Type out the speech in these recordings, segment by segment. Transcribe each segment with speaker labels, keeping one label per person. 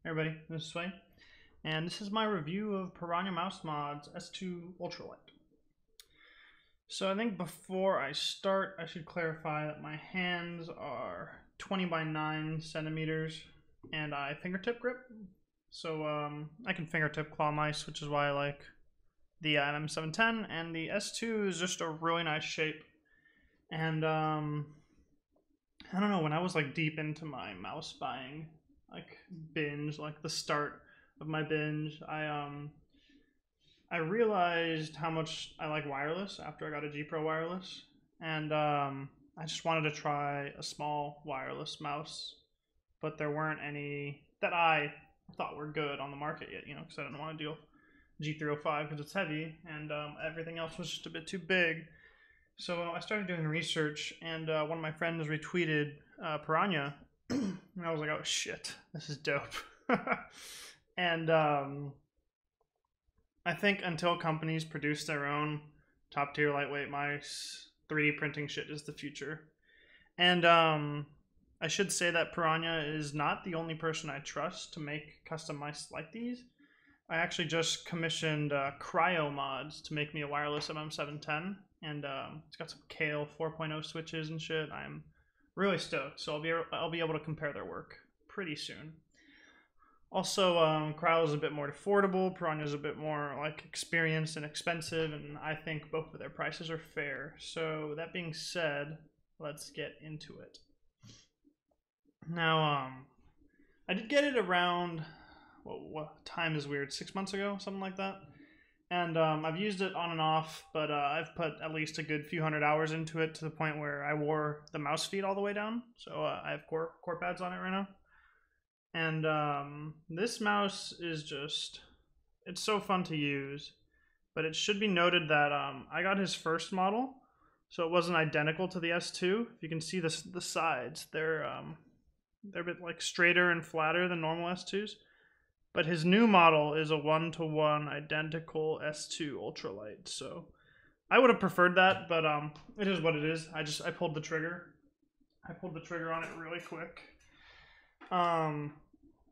Speaker 1: Everybody, this is Sway, and this is my review of Piranha Mouse Mod's S2 Ultralight. So I think before I start, I should clarify that my hands are 20 by 9 centimeters, and I fingertip grip. So I can fingertip claw mice, which is why I like the PMM 710, and the S2 is just a really nice shape. And I don't know, when I was like deep into my mouse buying binge, like the start of my binge, I realized how much I like wireless after I got a G Pro wireless, and I just wanted to try a small wireless mouse, but there weren't any that I thought were good on the market yet, you know, because I didn't want to deal G305 because it's heavy, and everything else was just a bit too big. So I started doing research, and one of my friends retweeted Piranha, and I was like, oh shit, this is dope. And I think until companies produce their own top tier lightweight mice, 3D printing shit is the future. And I should say that Piranha is not the only person I trust to make custom mice like these. I actually just commissioned Cryo Mods to make me a wireless PMM 710, and it's got some Kale 4.0 switches and shit. I'm really stoked, so I'll be able to compare their work pretty soon. Also, Cryo is a bit more affordable, Piranha is a bit more like experienced and expensive, and I think both of their prices are fair. So that being said, let's get into it. Now, I did get it around, what time is weird, 6 months ago, something like that. And I've used it on and off, but I've put at least a good few hundred hours into it, to the point where I wore the mouse feet all the way down. So I have core pads on it right now. And this mouse is just, it's so fun to use. But it should be noted that I got his first model, so it wasn't identical to the S2. If you can see the sides, they're a bit like straighter and flatter than normal S2s. But his new model is a 1-to-1 identical S2 Ultralight. So I would have preferred that, but it is what it is. I pulled the trigger. I pulled the trigger on it really quick. I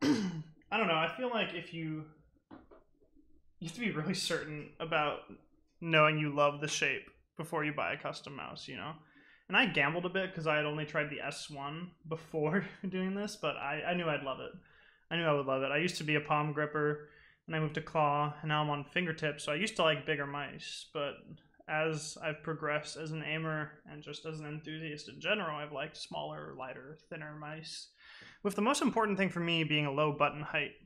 Speaker 1: don't know. I feel like you have to be really certain about knowing you love the shape before you buy a custom mouse, you know? And I gambled a bit because I had only tried the S1 before doing this, but I knew I'd love it. I knew I would love it. I used to be a palm gripper, and I moved to claw, and now I'm on fingertips. So I used to like bigger mice, but as I've progressed as an aimer and just as an enthusiast in general, I've liked smaller, lighter, thinner mice. With the most important thing for me being a low button height.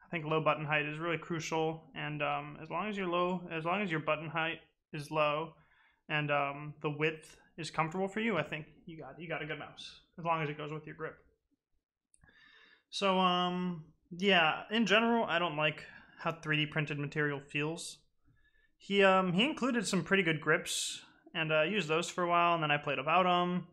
Speaker 1: I think low button height is really crucial, and as long as your button height is low, and the width is comfortable for you, I think you got a good mouse, as long as it goes with your grip. So, yeah, in general, I don't like how 3D printed material feels. He included some pretty good grips, and I used those for a while, and then I played about them.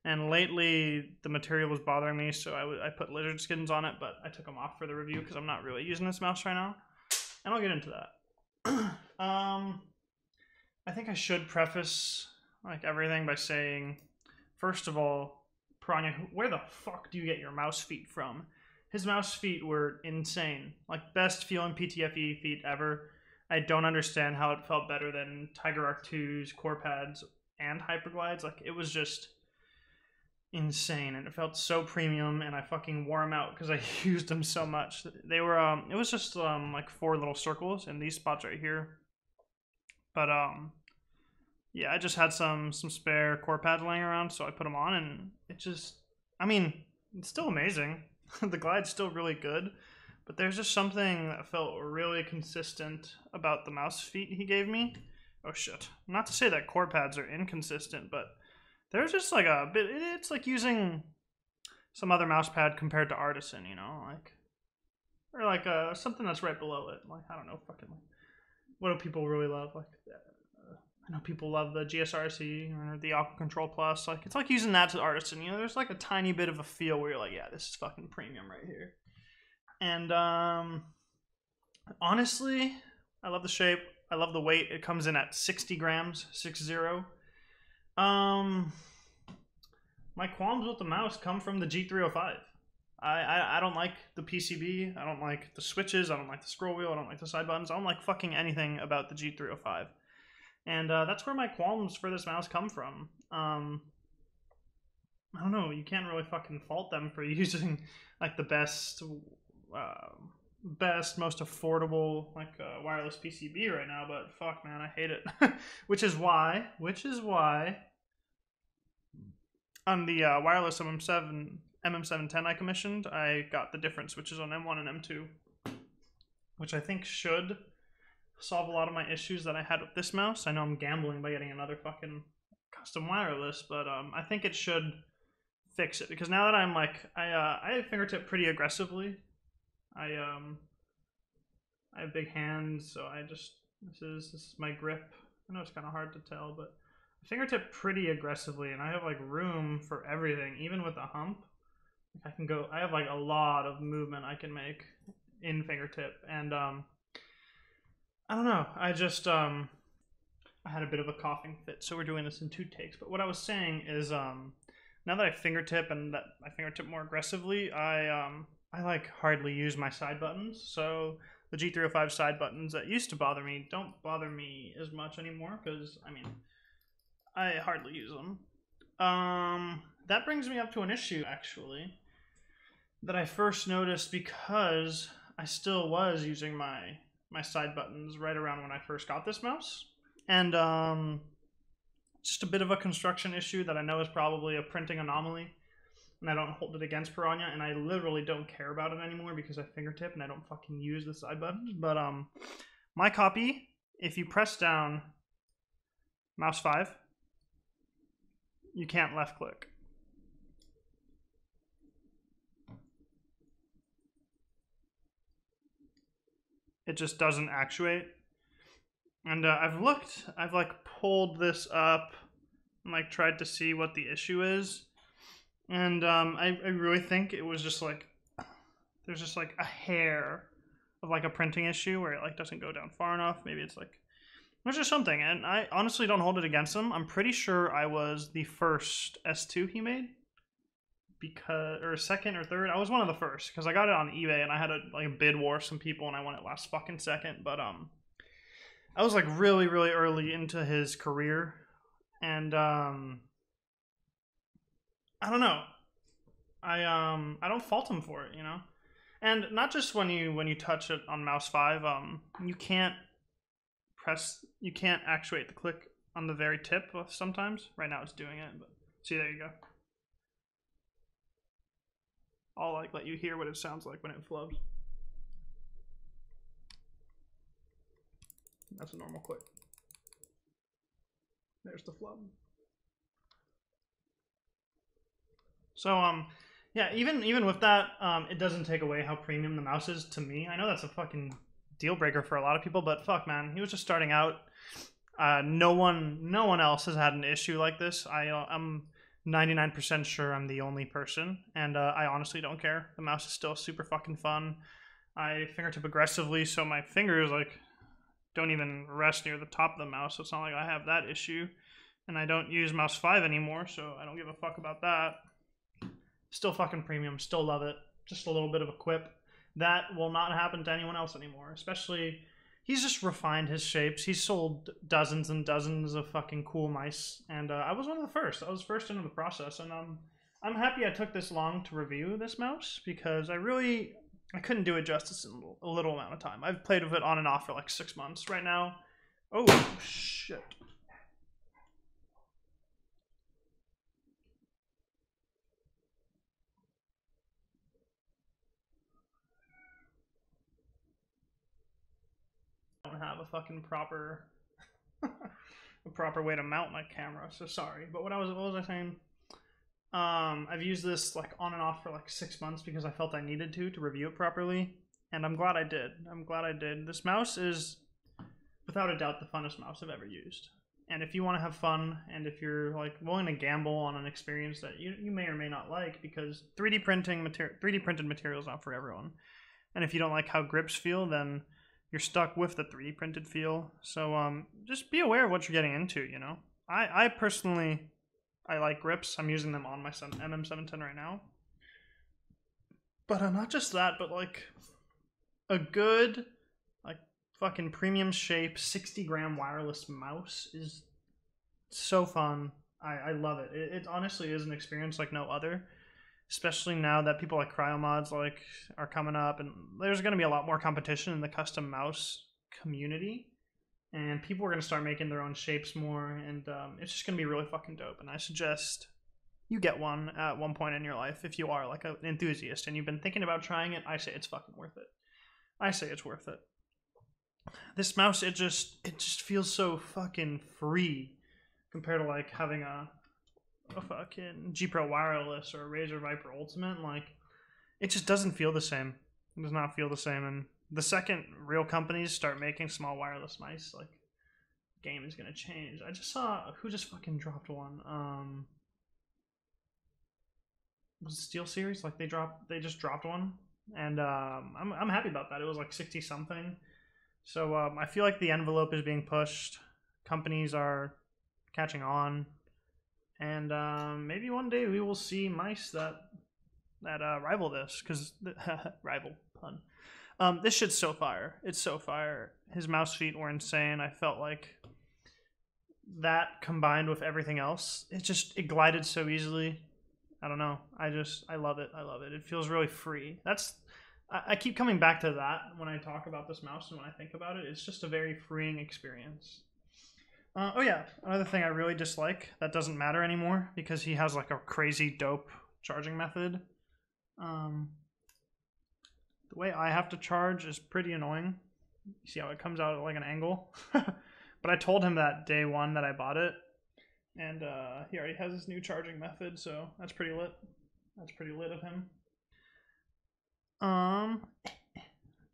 Speaker 1: And lately, the material was bothering me, so I put lizard skins on it, but I took them off for the review because I'm not really using this mouse right now. And I'll get into that. I think I should preface like everything by saying, first of all, Piranha, where the fuck do you get your mouse feet from? His mouse feet were insane. Like, best feeling PTFE feet ever. I don't understand how it felt better than Tiger Arc 2's core pads and Hyperglides. Like, it was just insane, and it felt so premium, and I fucking wore them out because I used them so much. They were, it was just like 4 little circles in these spots right here. But, yeah, I just had some spare core pads laying around, so I put them on, and it just, I mean, it's still amazing. The glide's still really good, but there's just something that felt really consistent about the mouse feet he gave me. Oh shit. Not to say that core pads are inconsistent, but there's just like a bit, it's like using some other mouse pad compared to Artisan, you know, like, or like something that's right below it. Like, I don't know, fucking, like, what do people really love? Like, I know people love the GSRC or the Aqua Control Plus. Like, it's like using that to Artisan. You know, there's like a tiny bit of a feel where you're like, yeah, this is fucking premium right here. And honestly, I love the shape. I love the weight. It comes in at 60 grams, 60. My qualms with the mouse come from the G305. I don't like the PCB. I don't like the switches. I don't like the scroll wheel. I don't like the side buttons. I don't like fucking anything about the G305. And that's where my qualms for this mouse come from. I don't know. You can't really fucking fault them for using like the best, most affordable like wireless PCB right now. But fuck, man, I hate it. which is why on the wireless MM710 I commissioned, I got the different switches on M1 and M2, which I think should solve a lot of my issues that I had with this mouse. I know I'm gambling by getting another fucking custom wireless, but I think it should fix it, because now that I'm like I fingertip pretty aggressively. I have big hands, so this is my grip. I know it's kind of hard to tell, but I fingertip pretty aggressively, and I have like room for everything, even with a hump. I have like a lot of movement I can make in fingertip, and I don't know. I had a bit of a coughing fit, so we're doing this in 2 takes. But what I was saying is, now that I fingertip and that I fingertip more aggressively, I like hardly use my side buttons. So the G305 side buttons that used to bother me don't bother me as much anymore, because I mean, I hardly use them. That brings me up to an issue actually that I first noticed, because I still was using my side buttons right around when I first got this mouse. And just a bit of a construction issue that I know is probably a printing anomaly, and I don't hold it against Piranha, and I literally don't care about it anymore because I fingertip and I don't fucking use the side buttons. But my copy, if you press down mouse 5, you can't left click. It just doesn't actuate. And I've like pulled this up and like tried to see what the issue is. And I really think it was just like, there's just like a hair of like a printing issue where it like doesn't go down far enough. Maybe it's like, there's just something. And I honestly don't hold it against him. I'm pretty sure I was the first S2 he made. Or second or third. I was one of the first, because I got it on eBay and I had a bid war with some people and I won it last fucking second. But I was like really early into his career, and I don't know. I don't fault him for it, you know. And not just when you touch it on mouse 5, you can't actuate the click on the very tip sometimes. Right now it's doing it, but see, there you go. I'll like let you hear what it sounds like when it flows. That's a normal click. There's the flub. So yeah, even with that, it doesn't take away how premium the mouse is to me. I know that's a fucking deal breaker for a lot of people, but fuck, man, he was just starting out. No one else has had an issue like this. I'm 99% sure I'm the only person, and I honestly don't care. The mouse is still super fucking fun. I fingertip aggressively, so my fingers like don't even rest near the top of the mouse, so it's not like I have that issue. And I don't use mouse 5 anymore, so I don't give a fuck about that. Still fucking premium, still love it. Just a little bit of a quip. That will not happen to anyone else anymore, especially... He's just refined his shapes. He's sold dozens and dozens of fucking cool mice, and I was one of the first. I was first into the process, and I'm happy I took this long to review this mouse, because I couldn't do it justice in a little amount of time. I've played with it on and off for like 6 months right now. Oh, shit. I don't have a fucking proper way to mount my camera, so sorry. But what was I saying? I've used this like on and off for like 6 months because I felt I needed to review it properly, and I'm glad I did. This mouse is without a doubt the funnest mouse I've ever used. And if you want to have fun, and if you're like willing to gamble on an experience that you may or may not like, because 3D printed material is not for everyone. And if you don't like how grips feel, then you're stuck with the 3D printed feel. So just be aware of what you're getting into, you know. I personally, I like grips. I'm using them on my MM710 right now. But not just that, but like a good, like fucking premium shape 60-gram wireless mouse is so fun. I love it. It honestly is an experience like no other. Especially now that people like CryoMods like are coming up, and there's going to be a lot more competition in the custom mouse community, and people are going to start making their own shapes more, and it's just going to be really fucking dope. And I suggest you get one at one point in your life if you are like an enthusiast and you've been thinking about trying it. I say it's fucking worth it. I say it's worth it. This mouse, it just feels so fucking free compared to like having a fucking G Pro Wireless or a Razer Viper Ultimate. Like, it just doesn't feel the same. It does not feel the same. And the second real companies start making small wireless mice, like, the game is gonna change. I just saw who just fucking dropped one. Was it Steel Series? Like, they just dropped one, and I'm happy about that. It was like 60 something. So I feel like the envelope is being pushed. Companies are catching on. And maybe one day we will see mice that rival this, because rival pun. This shit's so fire. It's so fire. His mouse feet were insane. I felt like that combined with everything else, it glided so easily. I don't know. I love it. I love it. It feels really free. I keep coming back to that when I talk about this mouse and when I think about it. It's just a very freeing experience. Oh yeah, another thing I really dislike that doesn't matter anymore because he has like a crazy dope charging method. The way I have to charge is pretty annoying. You see how it comes out at like an angle? But I told him that day one that I bought it, and he already has his new charging method, so that's pretty lit. That's pretty lit of him.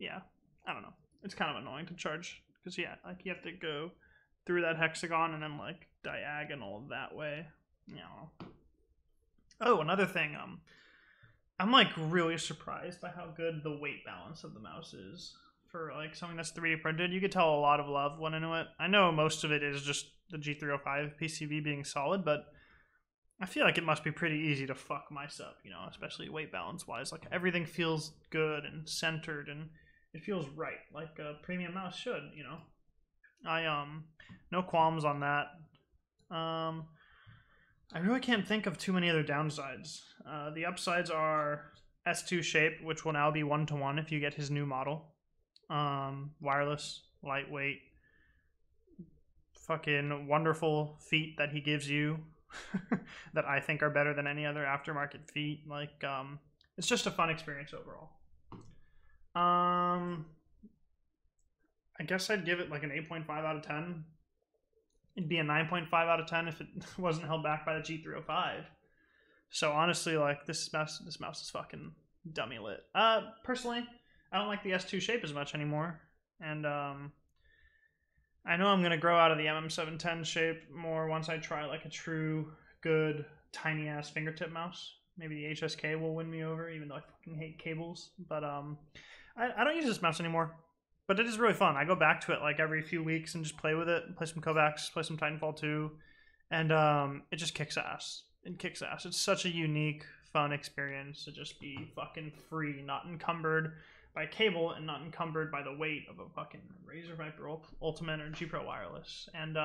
Speaker 1: Yeah, I don't know. It's kind of annoying to charge because yeah, like you have to go through that hexagon and then like diagonal that way. You know. Oh, another thing. I'm like really surprised by how good the weight balance of the mouse is for like something that's 3D printed. You could tell a lot of love went into it. I know most of it is just the G305 PCB being solid, but I feel like it must be pretty easy to fuck mice up, you know, especially weight balance wise. Like everything feels good and centered and it feels right, like a premium mouse should, you know. No qualms on that. I really can't think of too many other downsides. The upsides are S2 shape, which will now be 1-to-1 if you get his new model. Wireless, lightweight, fucking wonderful feet that he gives you that I think are better than any other aftermarket feet. Like, it's just a fun experience overall. I guess I'd give it like an 8.5 out of 10. It'd be a 9.5 out of 10 if it wasn't held back by the G305. So honestly, like this mouse is fucking dummy lit. Personally, I don't like the S2 shape as much anymore, and I know I'm gonna grow out of the MM710 shape more once I try like a true good tiny ass fingertip mouse. Maybe the HSK will win me over, even though I fucking hate cables. But I don't use this mouse anymore. But it is really fun. I go back to it like every few weeks and just play with it, play some Kovacs, play some Titanfall 2, and it just kicks ass. It kicks ass. It's such a unique, fun experience to just be fucking free, not encumbered by cable and not encumbered by the weight of a fucking Razer Viper Ultimate or G Pro Wireless. And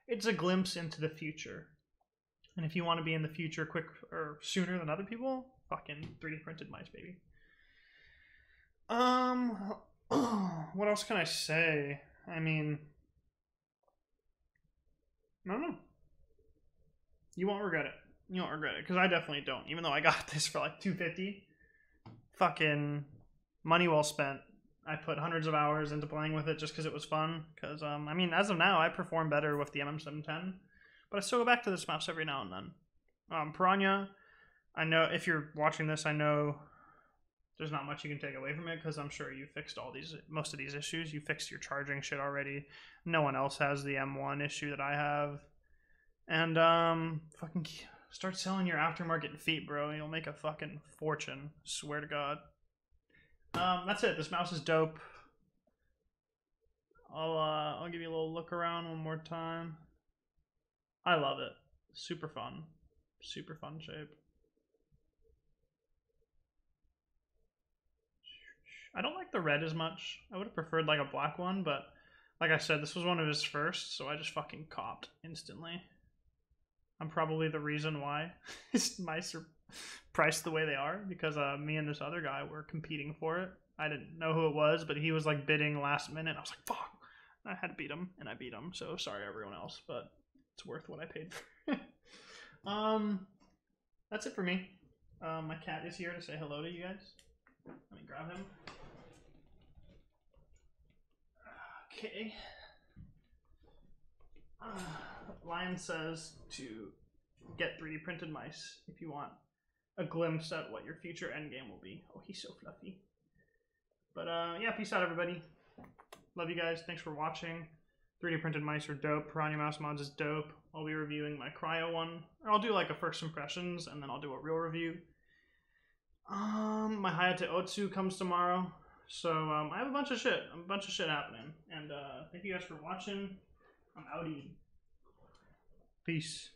Speaker 1: it's a glimpse into the future. And if you want to be in the future quick or sooner than other people, fucking 3D printed mice, baby. What else can I say? I mean, I don't know. You won't regret it. You won't regret it, because I definitely don't. Even though I got this for like $250, fucking money well spent. I put hundreds of hours into playing with it just because it was fun. Because I mean, as of now, I perform better with the MM710, but I still go back to this mouse every now and then. Piranha, I know if you're watching this, I know there's not much you can take away from it because I'm sure you fixed most of these issues. You fixed your charging shit already. No one else has the M1 issue that I have. And fucking start selling your aftermarket feet, bro. You'll make a fucking fortune. Swear to God. That's it. This mouse is dope. I'll give you a little look around one more time. I love it. Super fun. Super fun shape. I don't like the red as much. I would have preferred like a black one, but like I said, this was one of his first, so I just fucking copped instantly. I'm probably the reason why his mice are priced the way they are, because me and this other guy were competing for it. I didn't know who it was, but he was like bidding last minute. I was like, fuck. I had to beat him, and I beat him, so sorry everyone else, but it's worth what I paid for. That's it for me. My cat is here to say hello to you guys. Let me grab him. Okay. Lion says to get 3D printed mice if you want a glimpse at what your future endgame will be. Oh, he's so fluffy. But yeah, peace out, everybody. Love you guys. Thanks for watching. 3D printed mice are dope. Piranha Mouse Mods is dope. I'll be reviewing my cryo one. Or I'll do like a first impressions, and then I'll do a real review. My Hayate Otsu comes tomorrow. So I have a bunch of shit. happening. And thank you guys for watching. I'm outie. Peace.